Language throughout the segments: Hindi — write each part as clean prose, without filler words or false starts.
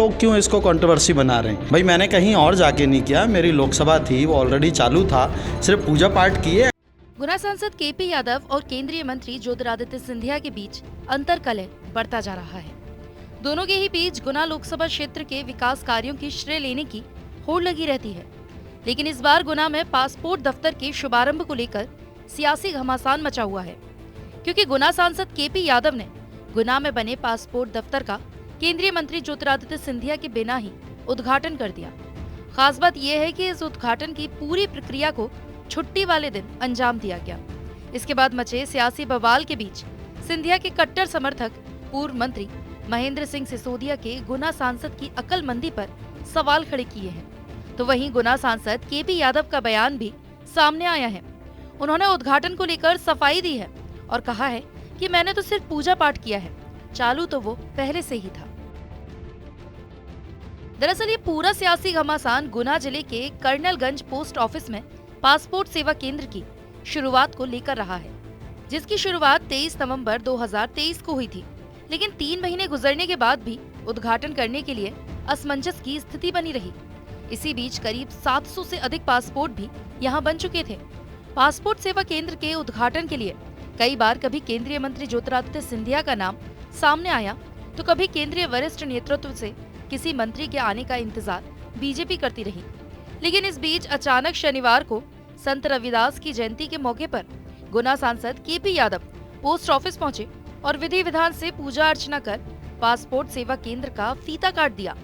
लोग क्यों इसको कंट्रोवर्सी बना रहे हैं? भाई मैंने कहीं और जाके नहीं किया, मेरी लोकसभा थी वो ऑलरेडी चालू था, सिर्फ पूजा पाठ किए। गुना सांसद केपी यादव और केंद्रीय मंत्री ज्योतिरादित्य सिंधिया के बीच अंतर कलह बढ़ता जा रहा है। दोनों के ही बीच गुना लोकसभा क्षेत्र के विकास कार्यों की श्रेय लेने की होड़ लगी रहती है। लेकिन इस बार गुना में पासपोर्ट दफ्तर के शुभारंभ को लेकर सियासी घमासान मचा हुआ है, क्योंकि गुना सांसद केपी यादव ने गुना में बने पासपोर्ट दफ्तर का केंद्रीय मंत्री ज्योतिरादित्य सिंधिया के बिना ही उद्घाटन कर दिया। खास बात यह है कि इस उद्घाटन की पूरी प्रक्रिया को छुट्टी वाले दिन अंजाम दिया गया। इसके बाद मचे सियासी बवाल के बीच सिंधिया के कट्टर समर्थक पूर्व मंत्री महेंद्र सिंह सिसोदिया के गुना सांसद की अक्लमंदी पर सवाल खड़े किए हैं। तो वहीं गुना सांसद केपी यादव का बयान भी सामने आया है। उन्होंने उद्घाटन को लेकर सफाई दी है और कहा है कि मैंने तो सिर्फ पूजा पाठ किया है, चालू तो वो पहले से ही था। दरअसल ये पूरा सियासी घमासान गुना जिले के कर्नलगंज पोस्ट ऑफिस में पासपोर्ट सेवा केंद्र की शुरुआत को लेकर रहा है, जिसकी शुरुआत 23 नवंबर 2023 को हुई थी। लेकिन 3 महीने गुजरने के बाद भी उद्घाटन करने के लिए असमंजस की स्थिति बनी रही। इसी बीच करीब 700 से अधिक पासपोर्ट भी यहां बन चुके थे। पासपोर्ट सेवा केंद्र के उद्घाटन के लिए कई बार कभी केंद्रीय मंत्री ज्योतिरादित्य सिंधिया का नाम सामने आया, तो कभी केंद्रीय वरिष्ठ नेतृत्व से किसी मंत्री के आने का इंतजार बीजेपी करती रही। लेकिन इस बीच अचानक शनिवार को संत रविदास की जयंती के मौके पर गुना सांसद केपी यादव पोस्ट ऑफिस पहुंचे और विधि विधान से पूजा अर्चना कर पासपोर्ट सेवा केंद्र का फीता काट दिया।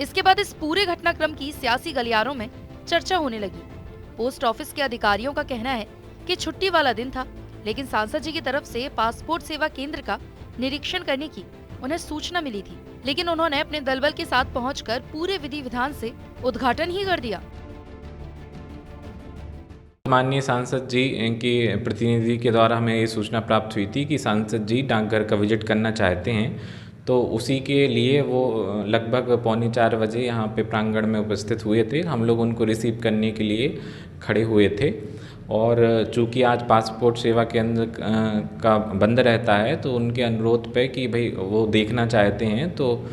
इसके बाद इस पूरे घटनाक्रम की सियासी गलियारों में चर्चा होने लगी। पोस्ट ऑफिस के अधिकारियों का कहना है कि छुट्टी वाला दिन था, लेकिन सांसद जी की तरफ से पासपोर्ट सेवा केंद्र का निरीक्षण करने की उन्हें सूचना मिली थी, लेकिन उन्होंने अपने दलबल के साथ पहुंचकर पूरे विधि विधान से उद्घाटन ही कर दिया। माननीय सांसद जी की प्रतिनिधि के द्वारा हमें ये सूचना प्राप्त हुई थी कि सांसद जी डाकघर का विजिट करना चाहते हैं, तो उसी के लिए वो लगभग 3:45 बजे यहाँ पे प्रांगण में उपस्थित हुए थे। हम लोग उनको रिसीव करने के लिए खड़े हुए थे और चूँकि आज पासपोर्ट सेवा केंद्र का बंद रहता है, तो उनके अनुरोध पे कि भाई वो देखना चाहते हैं, तो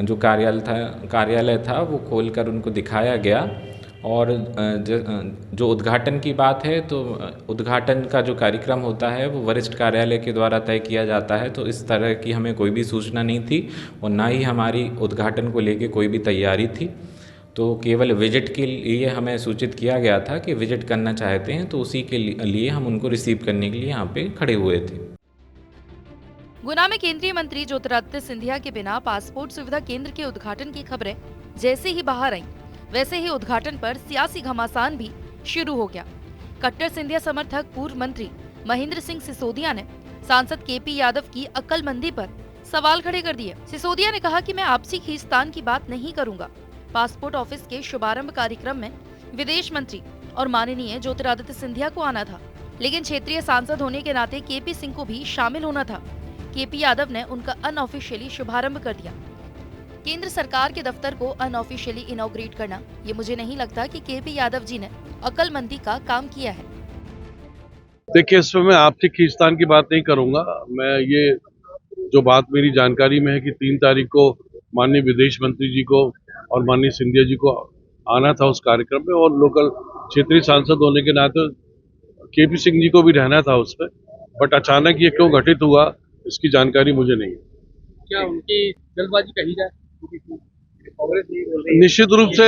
जो कार्यालय था वो खोलकर उनको दिखाया गया। और जो उद्घाटन की बात है, तो उद्घाटन का जो कार्यक्रम होता है वो वरिष्ठ कार्यालय के द्वारा तय किया जाता है, तो इस तरह की हमें कोई भी सूचना नहीं थी और ना ही हमारी उद्घाटन को लेके कोई भी तैयारी थी। तो केवल विजिट के लिए हमें सूचित किया गया था कि विजिट करना चाहते हैं, तो उसी के लिए हम उनको रिसीव करने के लिए यहाँ पे खड़े हुए थे। गुना में केंद्रीय मंत्री ज्योतिरादित्य सिंधिया के बिना पासपोर्ट सुविधा केंद्र के उद्घाटन की खबरें जैसे ही बाहर आईं, वैसे ही उद्घाटन पर सियासी घमासान भी शुरू हो गया। कट्टर सिंधिया समर्थक पूर्व मंत्री महेंद्र सिंह सिसोदिया ने सांसद केपी यादव की अक्लमंदी पर सवाल खड़े कर दिए। सिसोदिया ने कहा कि मैं आपसी खींचतान की बात नहीं करूंगा। पासपोर्ट ऑफिस के शुभारंभ कार्यक्रम में विदेश मंत्री और माननीय ज्योतिरादित्य सिंधिया को आना था, लेकिन क्षेत्रीय सांसद होने के नाते केपी सिंह को भी शामिल होना था। केपी यादव ने उनका अनऑफिशियली शुभारंभ कर दिया। केंद्र सरकार के दफ्तर को अनऑफिशियली इनॉग्रेट करना, ये मुझे नहीं लगता कि केपी यादव जी ने अक्लमंदी का काम किया है। देखिए, इसमें मैं आपसी खींचतान की बात नहीं करूंगा। मैं ये जो बात मेरी जानकारी में है कि 3 तारीख को माननीय विदेश मंत्री जी को और माननीय सिंधिया जी को आना था उस कार्यक्रम में, और लोकल क्षेत्रीय सांसद होने के नाते केपी सिंह जी को भी रहना था उसमें। बट अचानक ये क्यों घटित हुआ, इसकी जानकारी मुझे नहीं है। क्या उनकी जल्दबाजी कही जाए? निश्चित रूप से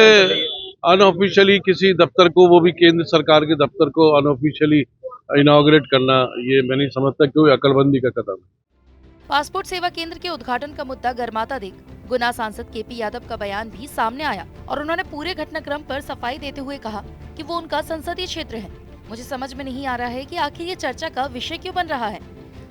अनऑफिशियली किसी दफ्तर को, वो भी केंद्र सरकार के दफ्तर को अनऑफिशियली इनॉग्रेट करना, ये मैं नहीं समझता कोई अक्लमंदी का कदम है। पासपोर्ट सेवा केंद्र के उद्घाटन का मुद्दा गरमाता देख गुना सांसद केपी यादव का बयान भी सामने आया और उन्होंने पूरे घटनाक्रम पर सफाई देते हुए कहा कि वो उनका संसदीय क्षेत्र है। मुझे समझ में नहीं आ रहा है कि आखिर ये चर्चा का विषय क्यों बन रहा है।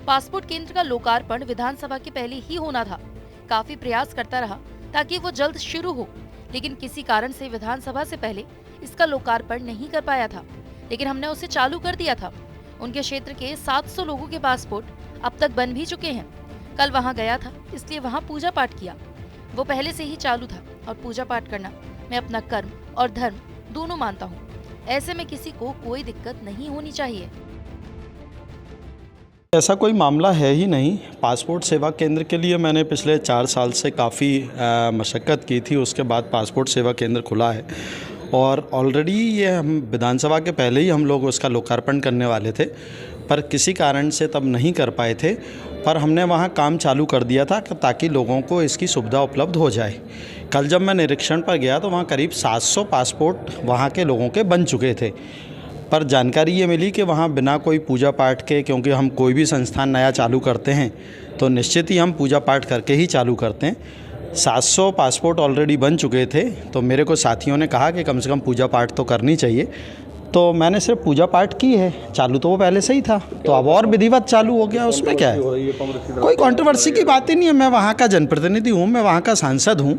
पासपोर्ट केंद्र का लोकार्पण विधानसभा के पहले ही होना था। काफी प्रयास करता रहा ताकि वो जल्द शुरू हो, लेकिन किसी कारण से विधानसभा से पहले इसका लोकार्पण नहीं कर पाया था, लेकिन हमने उसे चालू कर दिया था। उनके क्षेत्र के 700 लोगों के पासपोर्ट अब तक बन भी चुके हैं। कल वहां गया था, इसलिए वहां पूजा पाठ किया। वो पहले से ही चालू था और पूजा पाठ करना मैं अपना कर्म और धर्म दोनों मानता हूँ। ऐसे में किसी को कोई दिक्कत नहीं होनी चाहिए। ऐसा कोई मामला है ही नहीं। पासपोर्ट सेवा केंद्र के लिए मैंने पिछले 4 साल से काफ़ी मशक्क़त की थी, उसके बाद पासपोर्ट सेवा केंद्र खुला है और ऑलरेडी ये हम विधानसभा के पहले ही हम लोग उसका लोकार्पण करने वाले थे, पर किसी कारण से तब नहीं कर पाए थे। पर हमने वहाँ काम चालू कर दिया था ताकि लोगों को इसकी सुविधा उपलब्ध हो जाए। कल जब मैं निरीक्षण पर गया तो वहाँ करीब 700 पासपोर्ट वहाँ के लोगों के बन चुके थे, पर जानकारी ये मिली कि वहाँ बिना कोई पूजा पाठ के, क्योंकि हम कोई भी संस्थान नया चालू करते हैं तो निश्चित ही हम पूजा पाठ करके ही चालू करते हैं। 700 पासपोर्ट ऑलरेडी बन चुके थे, तो मेरे को साथियों ने कहा कि कम से कम पूजा पाठ तो करनी चाहिए, तो मैंने सिर्फ पूजा पाठ की है। चालू तो वो पहले से ही था, तो अब और विधिवत चालू हो गया, उसमें क्या है? कोई कंट्रोवर्सी की बात ही नहीं है। मैं वहाँ का जनप्रतिनिधि हूँ, मैं वहाँ का सांसद हूँ,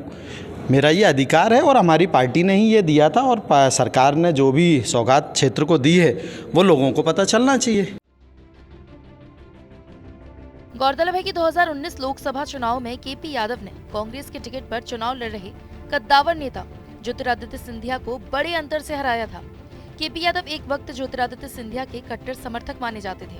मेरा ये अधिकार है और हमारी पार्टी ने ही ये दिया था और सरकार ने जो भी सौगात क्षेत्र को दी है वो लोगों को पता चलना चाहिए। गौरतलब है कि 2019 लोकसभा चुनाव में केपी यादव ने कांग्रेस के टिकट पर चुनाव लड़ रहे कद्दावर नेता ज्योतिरादित्य सिंधिया को बड़े अंतर से हराया था। केपी यादव एक वक्त ज्योतिरादित्य सिंधिया के कट्टर समर्थक माने जाते थे,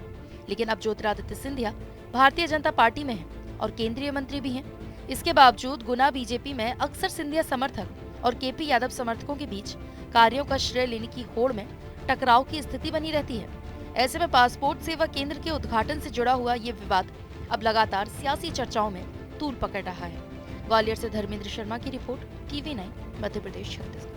लेकिन अब ज्योतिरादित्य सिंधिया भारतीय जनता पार्टी में हैं और केंद्रीय मंत्री भी हैं। इसके बावजूद गुना बीजेपी में अक्सर सिंधिया समर्थक और केपी यादव समर्थकों के बीच कार्यों का श्रेय लेने की होड़ में टकराव की स्थिति बनी रहती है। ऐसे में पासपोर्ट सेवा केंद्र के उद्घाटन से जुड़ा हुआ ये विवाद अब लगातार सियासी चर्चाओं में तूल पकड़ रहा है। ग्वालियर से धर्मेंद्र शर्मा की रिपोर्ट, TV9 मध्य प्रदेश, छत्तीसगढ़।